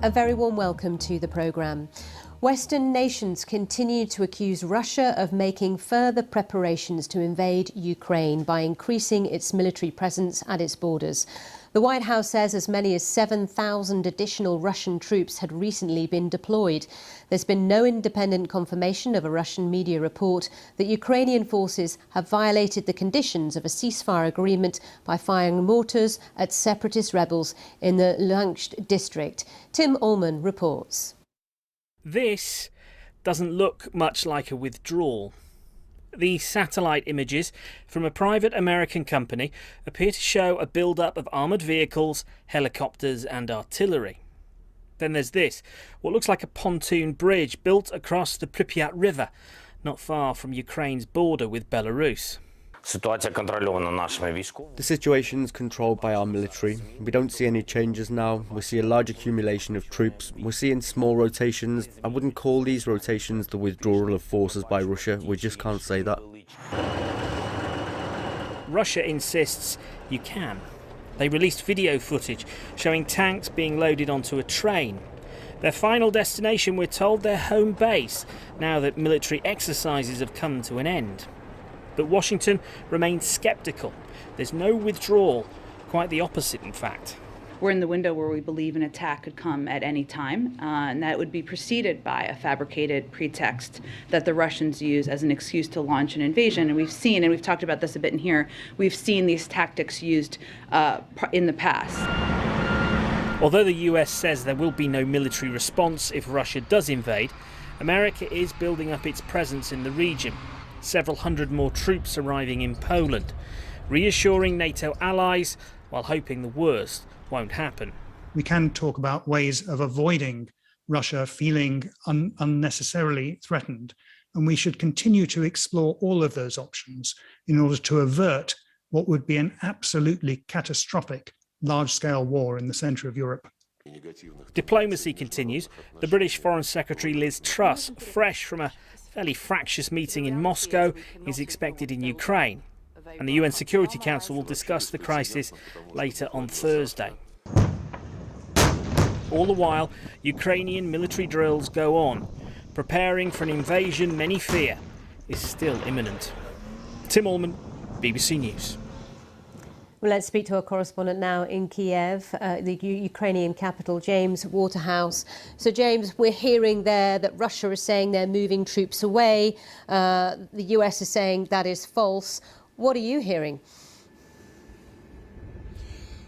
A very warm welcome to the programme. Western nations continue to accuse Russia of making further preparations to invade Ukraine by increasing its military presence at its borders. The White House says as many as 7,000 additional Russian troops had recently been deployed. There's been no independent confirmation of a Russian media report that Ukrainian forces have violated the conditions of a ceasefire agreement by firing mortars at separatist rebels in the Luhansk district. Tim Allman reports. This doesn't look much like a withdrawal. These satellite images from a private American company appear to show a build-up of armoured vehicles, helicopters and artillery. Then there's this, what looks like a pontoon bridge built across the Pripyat River, not far from Ukraine's border with Belarus. The situation is controlled by our military. We don't see any changes now. We see a large accumulation of troops. We're seeing small rotations. I wouldn't call these rotations the withdrawal of forces by Russia. We just can't say that. Russia insists you can. They released video footage showing tanks being loaded onto a train. Their final destination, we're told, their home base, now that military exercises have come to an end. But Washington remains sceptical. There's no withdrawal, quite the opposite in fact. We're in the window where we believe an attack could come at any time, and that would be preceded by a fabricated pretext that the Russians use as an excuse to launch an invasion. And we've seen, and we've talked about this a bit in here, we've seen these tactics used in the past. Although the US says there will be no military response if Russia does invade, America is building up its presence in the region. Several hundred more troops arriving in Poland, reassuring NATO allies while hoping the worst won't happen. We can talk about ways of avoiding Russia feeling unnecessarily threatened, and we should continue to explore all of those options in order to avert what would be an absolutely catastrophic large-scale war in the centre of Europe. Diplomacy continues. The British Foreign Secretary Liz Truss, fresh from a fairly fractious meeting in Moscow, is expected in Ukraine. And the UN Security Council will discuss the crisis later on Thursday. All the while, Ukrainian military drills go on, preparing for an invasion many fear is still imminent. Tim Allman, BBC News. Well, let's speak to our correspondent now in Kiev, the Ukrainian capital, James Waterhouse. So, James, we're hearing there that Russia is saying they're moving troops away. The US is saying that is false. What are you hearing?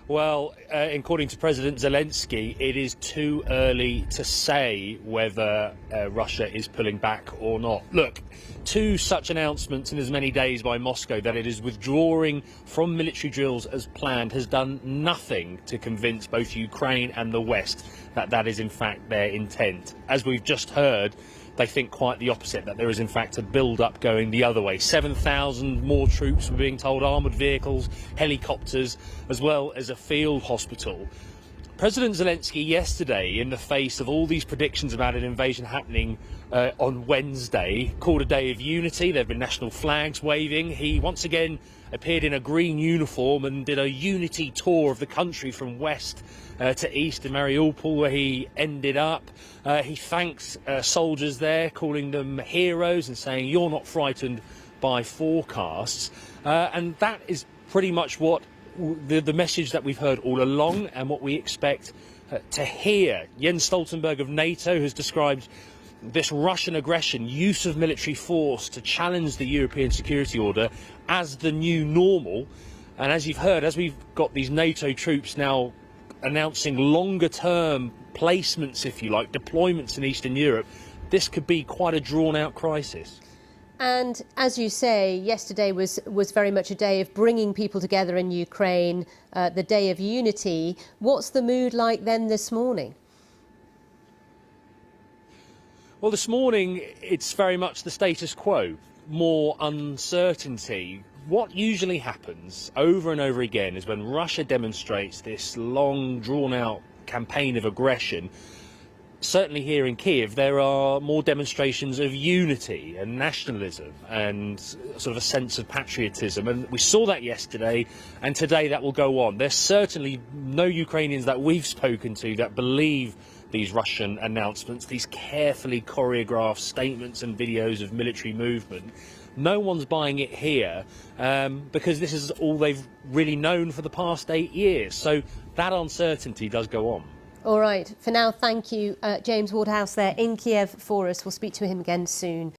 Well, according to President Zelensky, it is too early to say whether Russia is pulling back or not. Look, two such announcements in as many days by Moscow that it is withdrawing from military drills as planned has done nothing to convince both Ukraine and the West that that is in fact their intent. As we've just heard, they think quite the opposite, that there is in fact a build-up going the other way. 7,000 more troops were being told, armoured vehicles, helicopters, as well as a field hospital. President Zelensky yesterday, in the face of all these predictions about an invasion happening on Wednesday, called a day of unity. There have been national flags waving. He once again appeared in a green uniform and did a unity tour of the country from west to east in Mariupol, where he ended up. He thanks soldiers there, calling them heroes and saying, "You're not frightened by forecasts." And that is pretty much what the message that we've heard all along and what we expect to hear. Jens Stoltenberg of NATO has described this Russian aggression, use of military force to challenge the European security order, as the new normal. And as you've heard, as we've got these NATO troops now announcing longer term placements, if you like, deployments in Eastern Europe, this could be quite a drawn out crisis. And as you say, yesterday was very much a day of bringing people together in Ukraine, the day of unity. What's the mood like then this morning? Well, this morning it's very much the status quo, more uncertainty. What usually happens over and over again is when Russia demonstrates this long, drawn-out campaign of aggression, certainly here in Kiev, there are more demonstrations of unity and nationalism and sort of a sense of patriotism. And we saw that yesterday, and today that will go on. There's certainly no Ukrainians that we've spoken to that believe these Russian announcements, these carefully choreographed statements and videos of military movement. No one's buying it here because this is all they've really known for the past 8 years. So that uncertainty does go on. All right. For now, thank you, James Wardhouse there in Kiev for us. We'll speak to him again soon.